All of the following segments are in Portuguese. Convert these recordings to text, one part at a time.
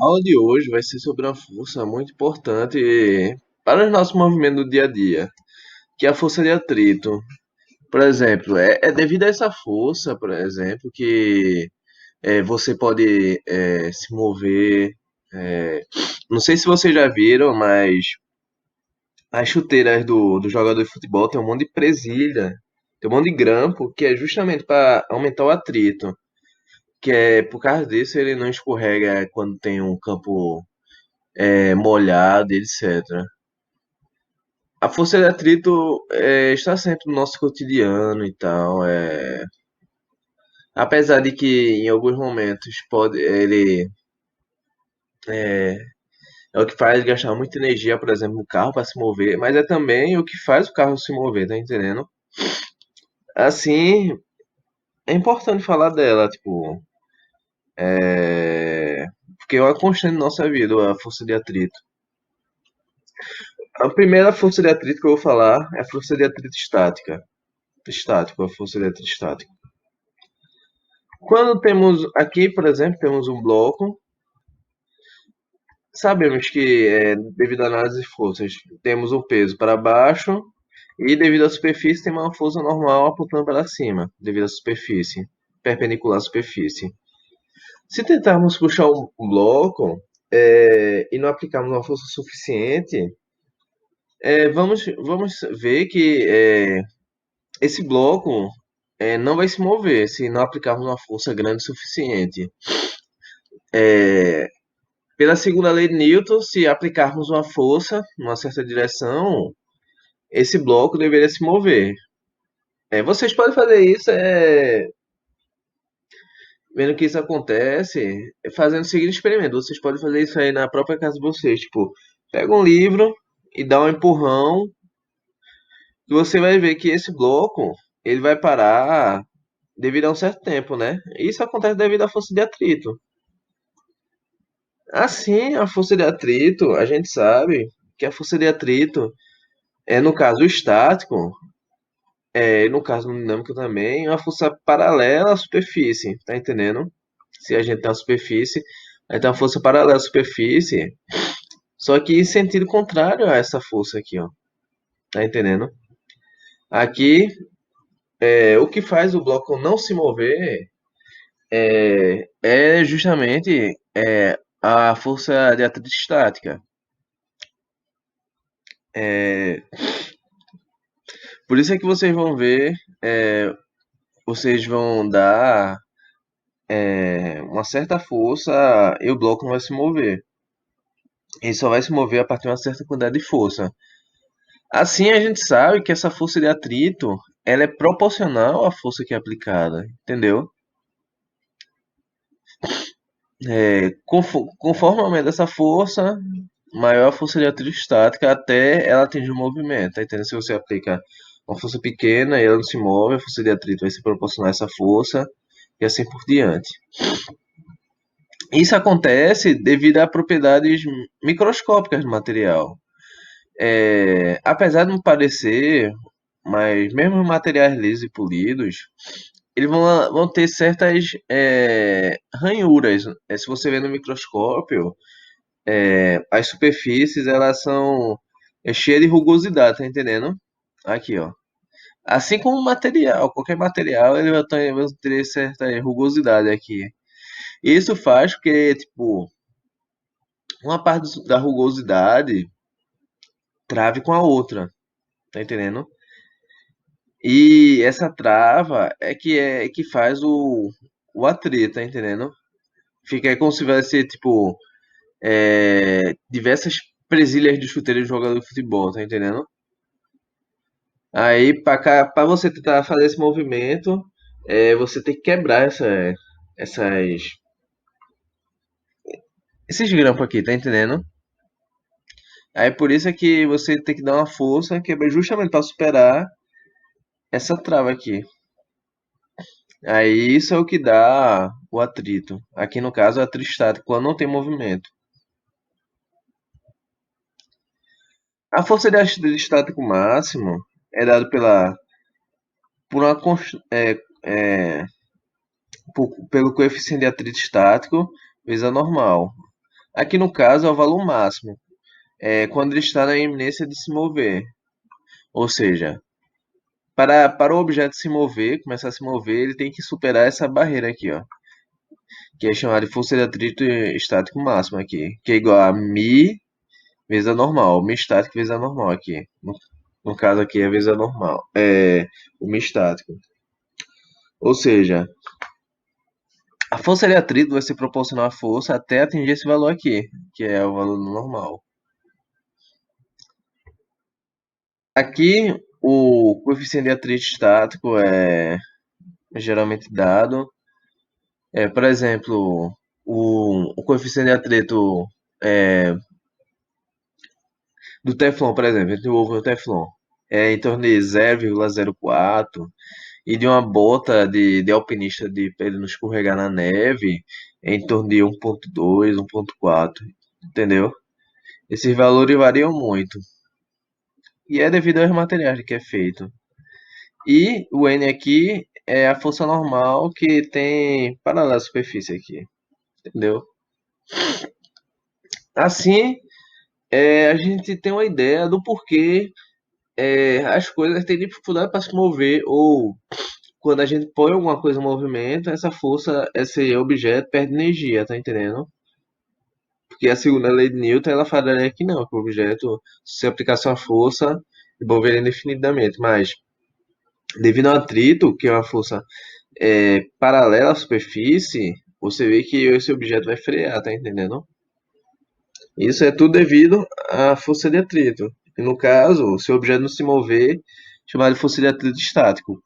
A aula de hoje vai ser sobre uma força muito importante para os nossos movimentos do dia a dia, que é a força de atrito. Por exemplo, é devido a essa força, por exemplo, que você pode se mover. é, não sei se vocês já viram, mas as chuteiras do jogador de futebol tem um monte de presilha, tem um monte de grampo, que é justamente para aumentar o atrito. Que é por causa disso ele não escorrega quando tem um campo molhado, etc. A força de atrito está sempre no nosso cotidiano e tal. Apesar de que em alguns momentos ele é o que faz gastar muita energia, por exemplo, no carro para se mover, mas é também o que faz o carro se mover, tá entendendo? Assim, é importante falar dela, tipo, porque é uma constante na nossa vida, a força de atrito. A primeira força de atrito que eu vou falar é a força de atrito estática. Estático, a força de atrito estática. Quando temos aqui, por exemplo, temos um bloco, sabemos que devido à análise de forças, temos um peso para baixo e devido à superfície tem uma força normal apontando para cima, devido à superfície, perpendicular à superfície. Se tentarmos puxar um bloco e não aplicarmos uma força suficiente, vamos ver que esse bloco não vai se mover se não aplicarmos uma força grande o suficiente. Pela segunda lei de Newton, se aplicarmos uma força numa certa direção, esse bloco deveria se mover. Vocês podem fazer isso vendo que isso acontece, fazendo o seguinte experimento. Vocês podem fazer isso aí na própria casa de vocês. Tipo, pega um livro e dá um empurrão, e você vai ver que esse bloco ele vai parar devido a um certo tempo, né? Isso acontece devido à força de atrito. Assim, a força de atrito, a gente sabe que a força de atrito no caso estático, no caso dinâmico também, uma força paralela à superfície, tá entendendo? Se a gente tem uma superfície, aí tem uma força paralela à superfície, só que em sentido contrário a essa força aqui, ó, tá entendendo? Aqui, o que faz o bloco não se mover é justamente a força de atrito estática. É, por isso é que vocês vão ver, vocês vão dar uma certa força e o bloco não vai se mover. Ele só vai se mover a partir de uma certa quantidade de força. Assim a gente sabe que essa força de atrito ela é proporcional à força que é aplicada, entendeu? Conforme aumenta essa força, maior a força de atrito estática até ela atingir o movimento, tá entendendo? Se você aplica uma força pequena e ela não se move, a força de atrito vai se proporcionar essa força e assim por diante. Isso acontece devido a propriedades microscópicas do material. Apesar de não parecer, mas mesmo os materiais lisos e polidos, eles vão ter certas ranhuras. Se você vê no microscópio, as superfícies elas são cheias de rugosidade, tá entendendo? Aqui, ó. Assim como o material, qualquer material ele vai ter certa rugosidade aqui. Isso faz que, tipo, uma parte da rugosidade trave com a outra, tá entendendo? E essa trava é que faz o atrito, tá entendendo? Fica como se tivesse, tipo, diversas presilhas de chuteiro de jogador de futebol, tá entendendo? Aí, pra você tentar fazer esse movimento, você tem que quebrar essas, esses grampos aqui, tá entendendo? Aí, por isso é que você tem que dar uma força, que é justamente para superar essa trava aqui. Aí isso é o que dá o atrito. Aqui no caso é atrito estático, quando não tem movimento. A força de atrito estático máximo é dada por uma, pelo coeficiente de atrito estático vezes a normal. Aqui no caso é o valor máximo, é quando ele está na iminência de se mover. Ou seja, para o objeto se mover, começar a se mover, ele tem que superar essa barreira aqui, ó, que é chamada de força de atrito estático máximo aqui, que é igual a μ vezes a normal, μ estático vezes a normal aqui. No caso aqui é vezes a normal, é o μ estático. Ou seja, a força de atrito vai ser proporcional à força até atingir esse valor aqui, que é o valor normal. Aqui, o coeficiente de atrito estático é geralmente dado. Por exemplo, o coeficiente de atrito do Teflon, por exemplo, entre o ovo e o Teflon, é em torno de 0,04. E de uma bota de alpinista para ele não escorregar na neve, é em torno de 1,2, 1,4. Entendeu? Esses valores variam muito. E é devido aos materiais que é feito. E o N aqui é a força normal que tem paralela à superfície aqui. Entendeu? Assim, a gente tem uma ideia do porquê as coisas têm dificuldade para se mover, ou quando a gente põe alguma coisa em movimento, essa força, esse objeto perde energia, tá entendendo? Porque a segunda lei de Newton, ela falaria que não, que o objeto, se aplicar sua força, moveria indefinidamente. Mas, devido ao atrito, que é uma força paralela à superfície, você vê que esse objeto vai frear, tá entendendo? Isso é tudo devido à força de atrito. E no caso, se o objeto não se mover, chamado de força de atrito estático.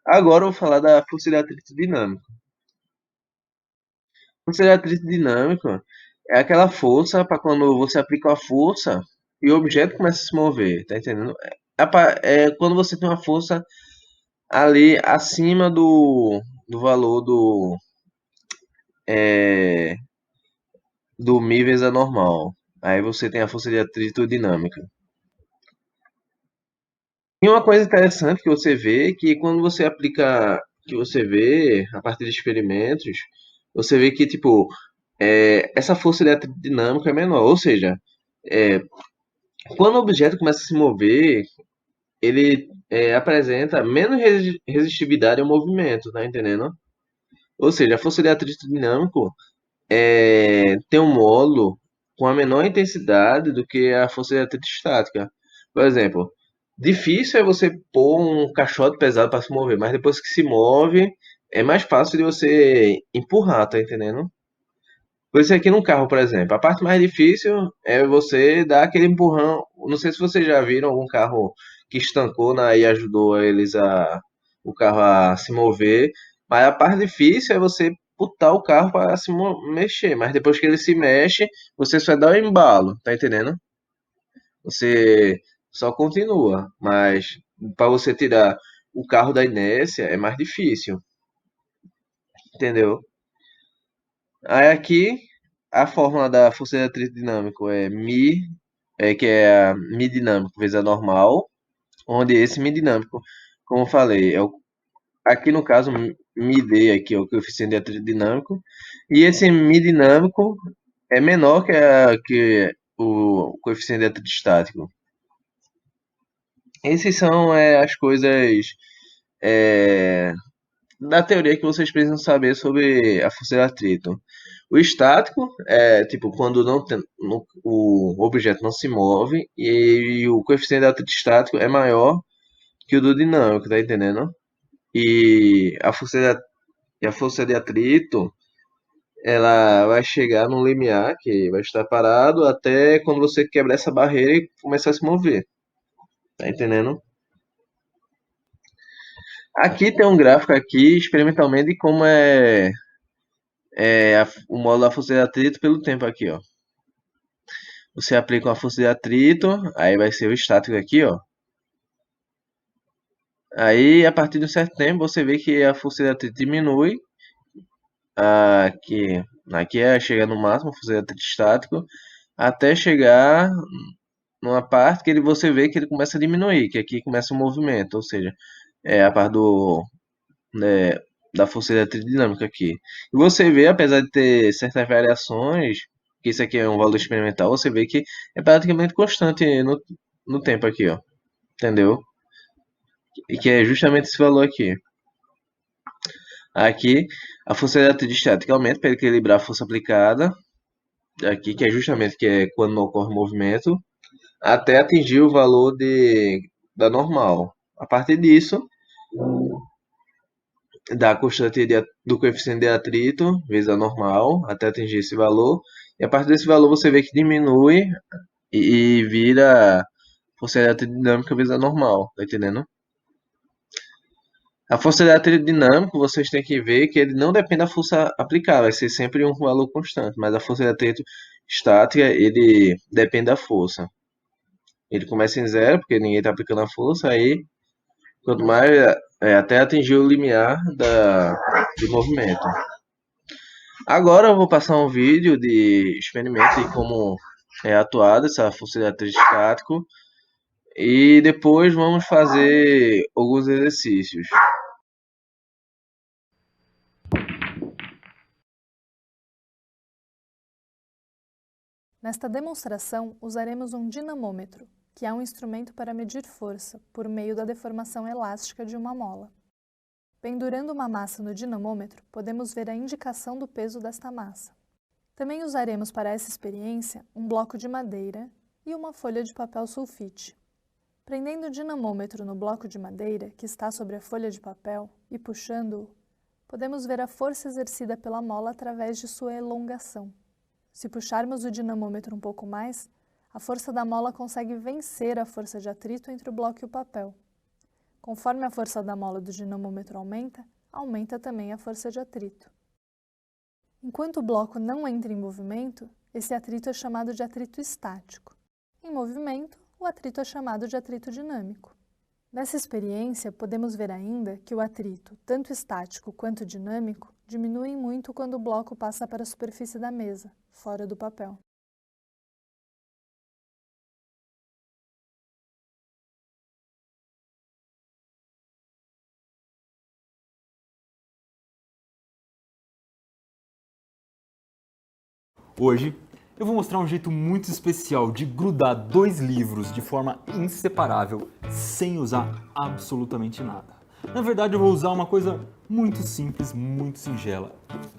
Agora eu vou falar da força de atrito dinâmico. Força de atrito dinâmico é aquela força para quando você aplica a força e o objeto começa a se mover, tá entendendo? É quando você tem uma força ali acima do valor é, do μ vezes a normal. Aí você tem a força de atrito dinâmica. E uma coisa interessante que você vê que quando você aplica, que você vê a partir de experimentos, você vê que tipo essa força de atrito dinâmica é menor, ou seja, é, quando o objeto começa a se mover, ele apresenta menos resistividade ao movimento, tá entendendo? Ou seja, a força de atrito dinâmico tem um módulo com a menor intensidade do que a força de atrito estática. Por exemplo, difícil é você pôr um caixote pesado para se mover, mas depois que se move, é mais fácil de você empurrar, tá entendendo? Por isso aqui no carro, por exemplo, a parte mais difícil é você dar aquele empurrão. Não sei se vocês já viram algum carro que estancou e ajudou o carro a se mover, mas a parte difícil é você botar o carro para mexer, mas depois que ele se mexe, você só dá o embalo, tá entendendo? Você só continua, mas para você tirar o carro da inércia é mais difícil, entendeu? Aí aqui a fórmula da força de atrito dinâmico é μ, que é a μ dinâmico vezes a normal, onde esse μ dinâmico, como eu falei, aqui no caso μd aqui é o coeficiente de atrito dinâmico, e esse μ dinâmico é menor que o coeficiente de atrito estático. Essas são as coisas é, da teoria que vocês precisam saber sobre a força de atrito. O estático é tipo quando o objeto não se move e o coeficiente de atrito estático é maior que o do dinâmico, tá entendendo? E a força de atrito ela vai chegar num limiar que vai estar parado até quando você quebrar essa barreira e começar a se mover, tá entendendo? Aqui tem um gráfico aqui experimentalmente de como o módulo da força de atrito pelo tempo aqui, ó. Você aplica uma força de atrito, aí vai ser o estático aqui, ó. Aí, a partir de um certo tempo, você vê que a força de atrito diminui. Aqui é chegar no máximo, a força de atrito estático, até chegar numa parte que você vê que ele começa a diminuir, que aqui começa o movimento, ou seja, a parte da força eletrodinâmica aqui. E você vê, apesar de ter certas variações, que isso aqui é um valor experimental, você vê que é praticamente constante no tempo aqui, ó. Entendeu? E que é justamente esse valor aqui. Aqui, a força eletrostática aumenta para equilibrar a força aplicada, aqui, que é justamente que é quando não ocorre movimento, até atingir o valor da normal. A partir disso, da constante do coeficiente de atrito vezes a normal, até atingir esse valor. E a partir desse valor você vê que diminui e vira força eletrodinâmica vezes a normal, tá entendendo? A força eletrodinâmica, vocês têm que ver que ele não depende da força aplicada, vai ser sempre um valor constante, mas a força eletrostática, ele depende da força. Ele começa em zero, porque ninguém está aplicando a força, aí quanto mais até atingir o limiar do movimento. Agora eu vou passar um vídeo de experimento de como é atuada essa força eletrostática e depois vamos fazer alguns exercícios. Nesta demonstração, usaremos um dinamômetro, que é um instrumento para medir força, por meio da deformação elástica de uma mola. Pendurando uma massa no dinamômetro, podemos ver a indicação do peso desta massa. Também usaremos para essa experiência um bloco de madeira e uma folha de papel sulfite. Prendendo o dinamômetro no bloco de madeira, que está sobre a folha de papel, e puxando-o, podemos ver a força exercida pela mola através de sua elongação. Se puxarmos o dinamômetro um pouco mais, a força da mola consegue vencer a força de atrito entre o bloco e o papel. Conforme a força da mola do dinamômetro aumenta, aumenta também a força de atrito. Enquanto o bloco não entra em movimento, esse atrito é chamado de atrito estático. Em movimento, o atrito é chamado de atrito dinâmico. Nessa experiência, podemos ver ainda que o atrito, tanto estático quanto dinâmico, diminuem muito quando o bloco passa para a superfície da mesa, fora do papel. Hoje eu vou mostrar um jeito muito especial de grudar dois livros de forma inseparável sem usar absolutamente nada. Na verdade eu vou usar uma coisa muito simples, muito singela,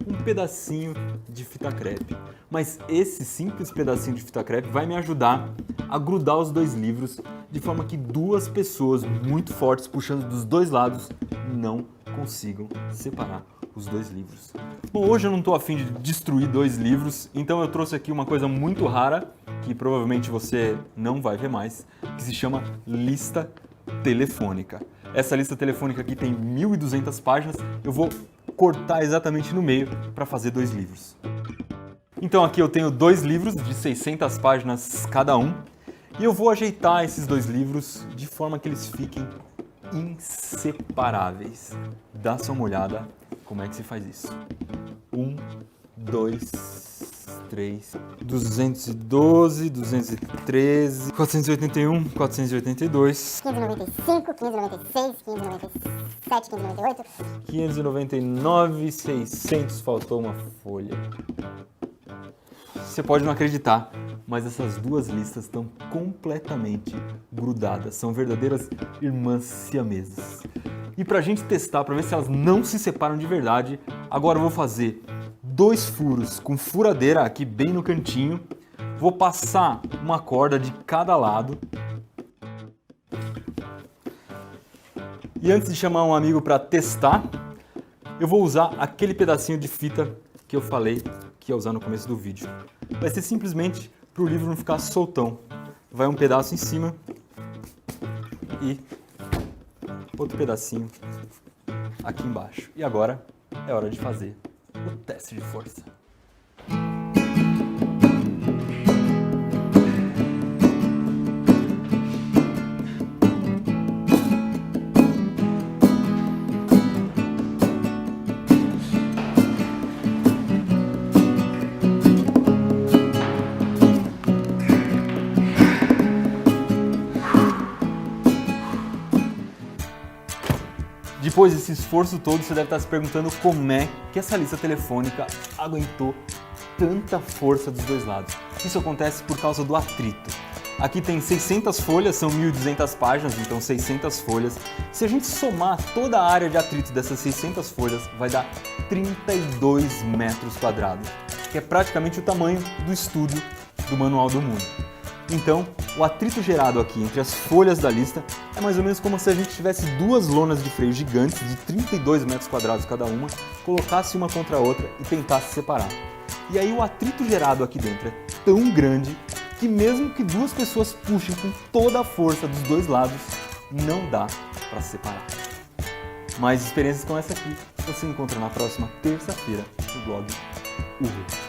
um pedacinho de fita crepe. Mas esse simples pedacinho de fita crepe vai me ajudar a grudar os dois livros de forma que duas pessoas muito fortes puxando dos dois lados não consigam separar os dois livros. Bom, hoje eu não estou a fim de destruir dois livros, então eu trouxe aqui uma coisa muito rara, que provavelmente você não vai ver mais, que se chama lista telefônica. Essa lista telefônica aqui tem 1.200 páginas, eu vou cortar exatamente no meio para fazer dois livros. Então aqui eu tenho dois livros de 600 páginas cada um, e eu vou ajeitar esses dois livros de forma que eles fiquem inseparáveis. Dá só uma olhada como é que se faz isso. 1, 2, 3, 212, 213, 481, 482, 595, 596, 597, 598, 599, 600, faltou uma folha. Você pode não acreditar, mas essas duas listas estão completamente grudadas, são verdadeiras irmãs siamesas. E para a gente testar, para ver se elas não se separam de verdade, agora eu vou fazer dois furos com furadeira aqui bem no cantinho, vou passar uma corda de cada lado. E antes de chamar um amigo para testar, eu vou usar aquele pedacinho de fita que eu falei que ia usar no começo do vídeo. Vai ser simplesmente para o livro não ficar soltão. Vai um pedaço em cima e outro pedacinho aqui embaixo. E agora é hora de fazer o teste de força. Depois desse esforço todo, você deve estar se perguntando como é que essa lista telefônica aguentou tanta força dos dois lados. Isso acontece por causa do atrito. Aqui tem 600 folhas, são 1.200 páginas, então 600 folhas. Se a gente somar toda a área de atrito dessas 600 folhas, vai dar 32 metros quadrados, que é praticamente o tamanho do estudo do Manual do Mundo. Então, o atrito gerado aqui entre as folhas da lista é mais ou menos como se a gente tivesse duas lonas de freio gigantes de 32 metros quadrados cada uma, colocasse uma contra a outra e tentasse separar. E aí o atrito gerado aqui dentro é tão grande que mesmo que duas pessoas puxem com toda a força dos dois lados, não dá para separar. Mais experiências como essa aqui você encontra na próxima terça-feira no blog Uhul.